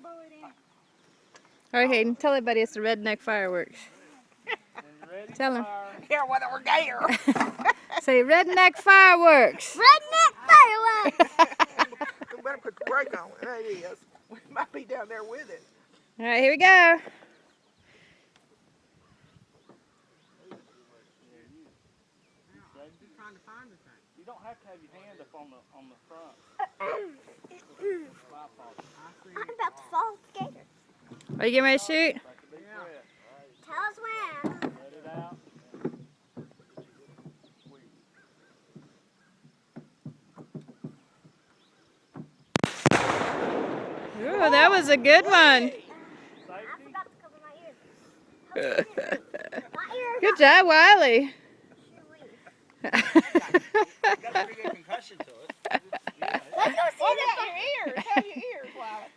one bullet in. All right, Hayden, tell everybody it's the redneck fireworks. Tell them. Here, whether we're gay or. Say redneck fireworks. Redneck fireworks! We better put the brake on it. There it is. We might be down there with it. All right, here we go. You don't have to have your hand up on the front. I'm about to fall off the gator. Are you getting ready to shoot? Tell us when. Let it out. Ooh, that was a good one. I forgot to cover my ears. My ears. Good job, Wiley. Got a pretty good concussion to it. Let's go see What the about your ears? Have your ears, Wiley.